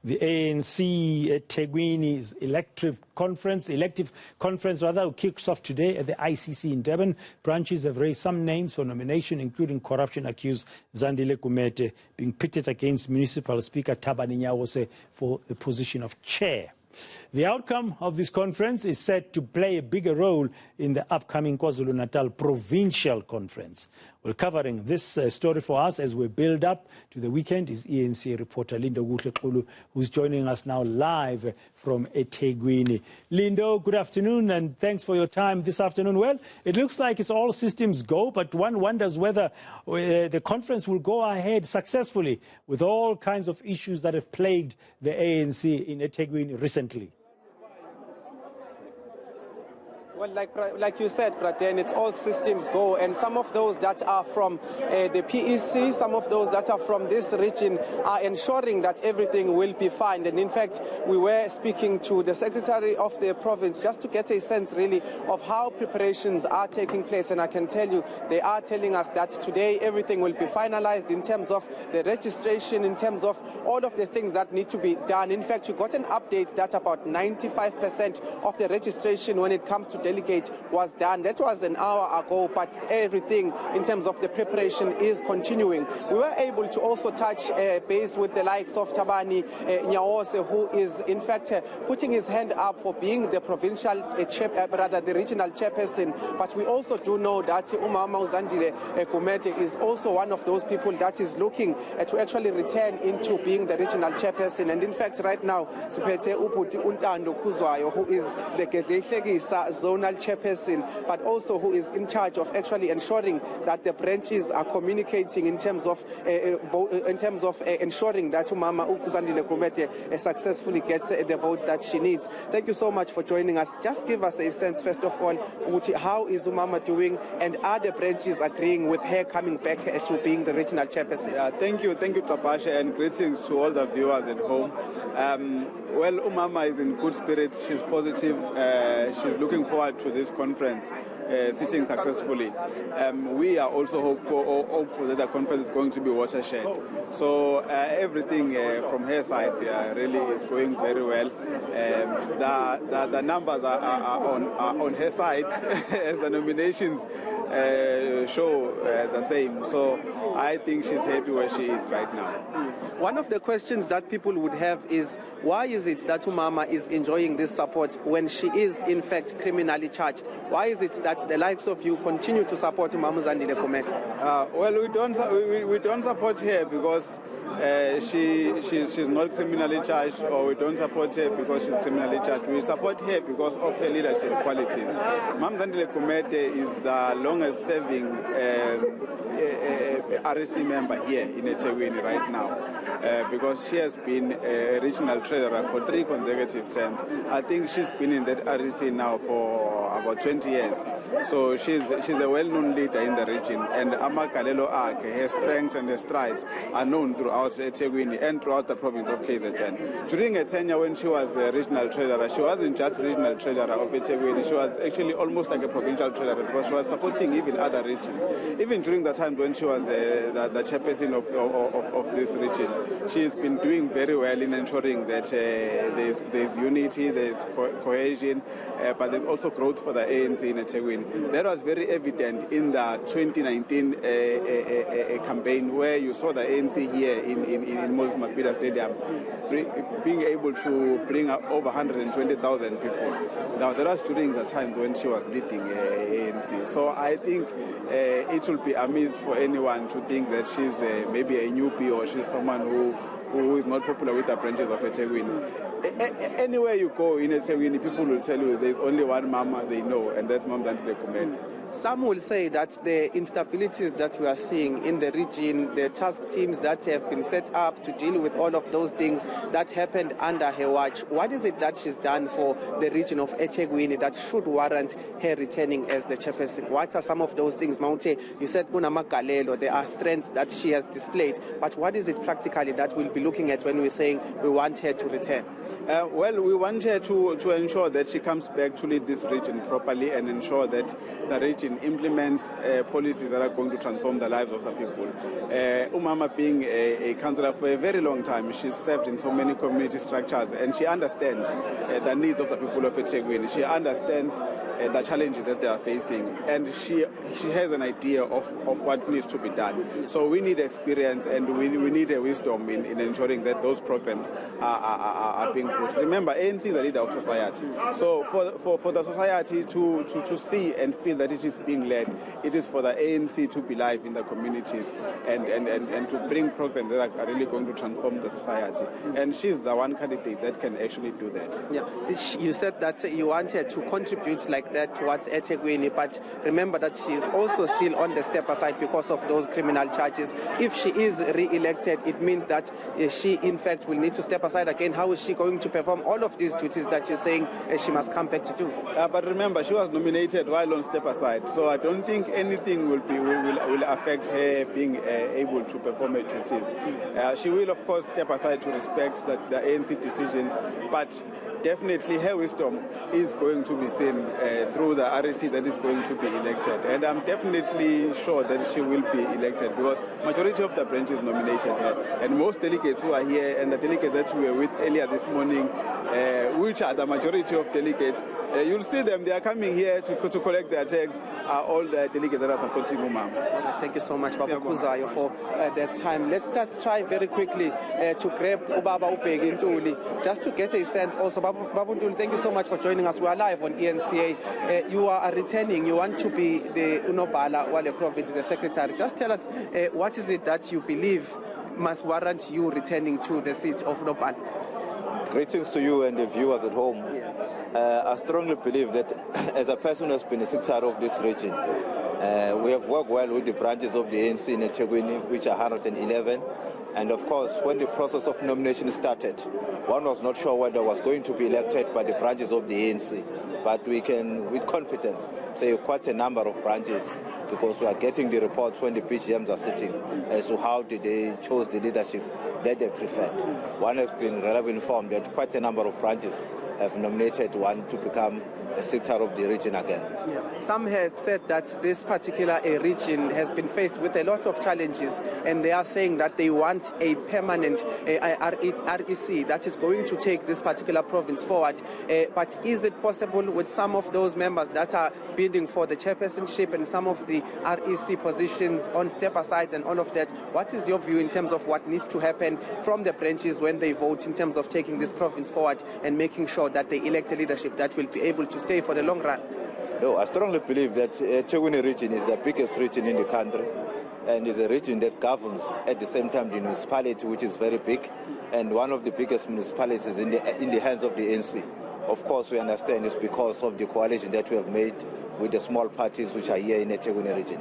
The ANC eThekwini's elective conference kicks off today at the ICC in Durban. Branches have raised some names for nomination, including corruption-accused Zandile Gumede being pitted against Municipal Speaker Thabani Nyawose for the position of chair. The outcome of this conference is set to play a bigger role in the upcoming KwaZulu-Natal provincial conference. Well, covering this story for us as we build up to the weekend is eNCA reporter Lindokuhle Xulu, who's joining us now live from eThekwini. Lindo, good afternoon and thanks for your time this afternoon. Well, it looks like it's all systems go, but one wonders whether the conference will go ahead successfully with all kinds of issues that have plagued the ANC in eThekwini recently. Well, like you said, Praten, it's all systems go, and some of those that are from the PEC, some of those that are from this region are ensuring that everything will be fine. And in fact, we were speaking to the Secretary of the province just to get a sense really of how preparations are taking place. And I can tell you, they are telling us that today everything will be finalized in terms of the registration, in terms of all of the things that need to be done. In fact, you got an update that about 95% of the registration when it comes to delegate was done. That was an hour ago, but everything in terms of the preparation is continuing. We were able to also touch base with the likes of Thabani Nyawose, who is in fact putting his hand up for being the provincial the regional chairperson. But we also do know that Umama Zandile Gumede is also one of those people that is looking to actually return into being the regional chairperson. And in fact, right now, Siphethe Uputi Untando Kuzwayo, who is the Gedlehlekisa zonal chairperson, but also who is in charge of actually ensuring that the branches are communicating in terms of ensuring that Umama Zandile Gumede successfully gets the votes that she needs. Thank you so much for joining us. Just give us a sense, first of all, how is Umama doing, and are the branches agreeing with her coming back to being the regional chairperson? Yeah, thank you, Tapasha, and greetings to all the viewers at home. Well, Umama is in good spirits. She's positive. She's looking forward to this conference, sitting successfully. We are also hopeful that the conference is going to be watershed. So everything from her side really is going very well. The numbers are on her side as the nominations show the same. So I think she's happy where she is right now. One of the questions that people would have is, why is it that Umama is enjoying this support when she is in fact criminally charged? Why is it that the likes of you continue to support Umama Zandile Gumede? Well, we don't support her because she's not criminally charged, or we don't support her because she's criminally charged. We support her because of her leadership qualities. Mam Zandile Gumede is the longest serving RSC member here in eThekwini right now, because she has been a regional treasurer for 3 consecutive terms. I think she's been in that RSC now for about 20 years. So she's a well-known leader in the region, and Amagalelo Ake, her strengths and her strides are known throughout eThekwini and throughout the province of KZN. During her tenure when she was a regional treasurer, she wasn't just regional treasurer of eThekwini, she was actually almost like a provincial treasurer, because she was supporting even other regions. Even during the time when she was the chairperson of this region, she's been doing very well in ensuring that there's unity, there's cohesion, but there's also growth for the ANC in eThekwini. That was very evident in the 2019 campaign, where you saw the ANC here in Moses Mabhida Stadium being able to bring up over 120,000 people. Now, that was during the time when she was leading ANC. So I think it will be amiss for anyone to think that she's maybe a newbie, or she's someone who is not popular with the branches of eThekwini. Anywhere you go in eThekwini, people will tell you there's only one mama they know, and that's Mam Zandile Gumede. Some will say that the instabilities that we are seeing in the region, the task teams that have been set up to deal with all of those things that happened under her watch, what is it that she's done for the region of eThekwini that should warrant her returning as the chairperson? What are some of those things, Maunte? You said Unamagalelo, there are strengths that she has displayed, but what is it practically that we'll be looking at when we're saying we want her to return? Well, we want her to ensure that she comes back to lead this region properly and ensure that the region region implements policies that are going to transform the lives of the people. Umama being a councillor for a very long time, she's served in so many community structures, and she understands the needs of the people of eThekwini. She understands the challenges that they are facing, and she has an idea of what needs to be done. So we need experience, and we need a wisdom in ensuring that those programs are being put. Remember, ANC is the leader of society. So for the society to see and feel that it is being led, it is for the ANC to be live in the communities and to bring programs that are really going to transform the society. And she's the one candidate that can actually do that. Yeah, you said that you wanted to contribute like that towards eThekwini, but remember that she is also still on the step aside because of those criminal charges. If she is re-elected, it means that she in fact will need to step aside again. How is she going to perform all of these duties that you're saying she must come back to do? But remember, she was nominated while on step aside, so I don't think anything will affect her being able to perform her duties. She will of course step aside to respect the ANC decisions, but definitely her wisdom is going to be seen through the REC that is going to be elected. And I'm definitely sure that she will be elected because majority of the branches nominated her. And most delegates who are here and the delegates that we were with earlier this morning, which are the majority of delegates, you'll see them, they are coming here to collect their tags, are all the delegates that are supporting Umam. Thank you so much, Baba Kuzayo, for that time. Let's just try very quickly to grab Ubaba Ubegi just to get a sense also. Baba Ntuli, thank you so much for joining us. We are live on eNCA. You are returning. You want to be the Unobhala Wale Province, the secretary. Just tell us, what is it that you believe must warrant you returning to the seat of Unobhala? Greetings to you and the viewers at home. Yes. I strongly believe that as a person who has been a secretary of this region, we have worked well with the branches of the ANC in eThekwini, which are 111. And of course, when the process of nomination started, one was not sure whether was going to be elected by the branches of the ANC. But we can, with confidence, say quite a number of branches, because we are getting the reports when the PGMs are sitting as to how did they chose the leadership that they preferred. One has been relatively informed that quite a number of branches have nominated one to become a secretary of the region again. Yeah. Some have said that this particular region has been faced with a lot of challenges, and they are saying that they want a permanent REC that is going to take this particular province forward. But is it possible with some of those members that are bidding for the chairpersonship and some of the REC positions on step asides and all of that? What is your view in terms of what needs to happen from the branches when they vote in terms of taking this province forward and making sure that they elect a leadership that will be able to stay for the long run? No, I strongly believe that eThekwini region is the biggest region in the country and is a region that governs at the same time the municipality, which is very big, and one of the biggest municipalities in the hands of the ANC. Of course, we understand it's because of the coalition that we have made with the small parties which are here in the eThekwini region.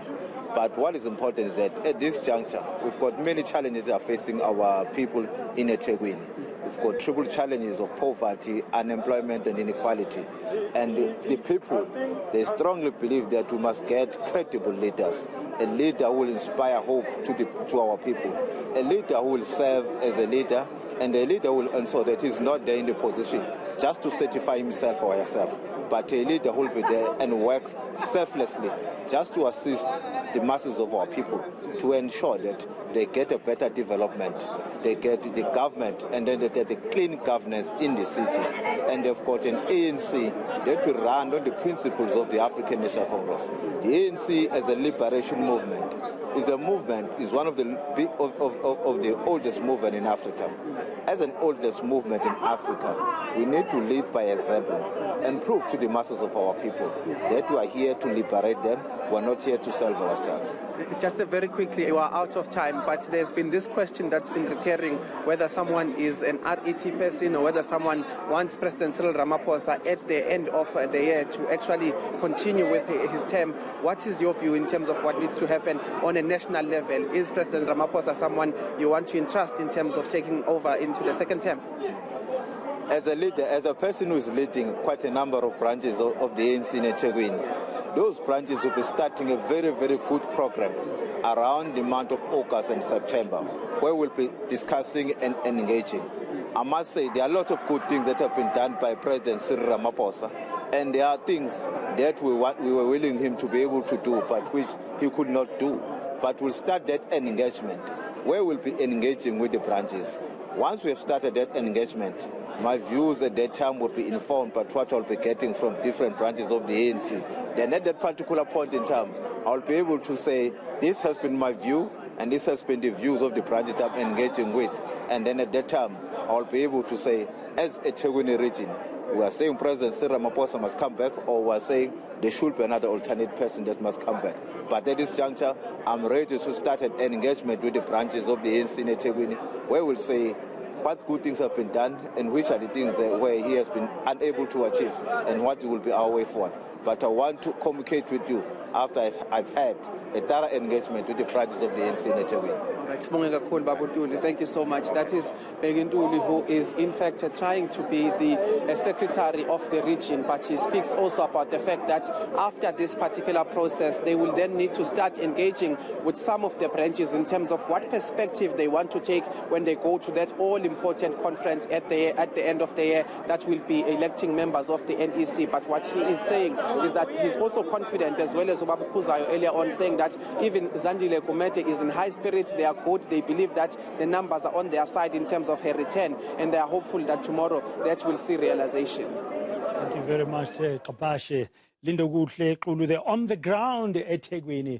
But what is important is that at this juncture, we've got many challenges that are facing our people in eThekwini. We've got triple challenges of poverty, unemployment and inequality. And the people, they strongly believe that we must get credible leaders. A leader who will inspire hope to our people. A leader who will serve as a leader, and a leader will ensure that he's not there in the position just to certify himself or herself, but a leader who will be there and work selflessly just to assist the masses of our people to ensure that they get a better development, they get the government, and then they get the clean governance in the city. And they've got an ANC that will run on the principles of the African National Congress. The ANC as a liberation movement is one of the oldest movement in Africa. As an oldest movement in Africa, we need to lead by example and prove to the masses of our people that we are here to liberate them. We're not here to serve ourselves. Just very quickly, you are out of time, but there's been this question that's been recurring, whether someone is an RET person or whether someone wants President Cyril Ramaphosa at the end of the year to actually continue with his term. What is your view in terms of what needs to happen on a national level? Is President Ramaphosa someone you want to entrust in terms of taking over into the second term? As a leader, as a person who is leading quite a number of branches of the ANC in eThekwini, those branches will be starting a very, very good program around the month of August and September, where we'll be discussing and engaging. I must say there are a lot of good things that have been done by President Cyril Ramaphosa, And there are things that we were willing him to be able to do, but which he could not do. But we'll start that engagement, where we'll be engaging with the branches. Once we have started that engagement, my views at that time will be informed by what I'll be getting from different branches of the ANC. Then at that particular point in time, I'll be able to say, this has been my view, and this has been the views of the branches I'm engaging with. And then at that time, I'll be able to say, as a eThekwini region, we are saying President Cyril Ramaphosa must come back, or we are saying there should be another alternate person that must come back. But at this juncture, I'm ready to start an engagement with the branches of the ANC in eThekwini, where we'll say what good things have been done and which are the things where he has been unable to achieve and what will be our way forward. But I want to communicate with you after I've had a thorough engagement with the branches of the ANC in eThekwini. Thank you so much. That is Lindokuhle, who is in fact trying to be the secretary of the region, but he speaks also about the fact that after this particular process, they will then need to start engaging with some of the branches in terms of what perspective they want to take when they go to that all-important conference at the end of the year that will be electing members of the NEC. But what he is saying is that he's also confident, as well as Ubaba Kuzayo earlier on, saying that even Zandile Gumede is in high spirits. They are good. They believe that the numbers are on their side in terms of her return, and they are hopeful that tomorrow that will see realization. Thank you very much, Kapashe. Lindokuhle Xulu, they're on the ground at eThekwini.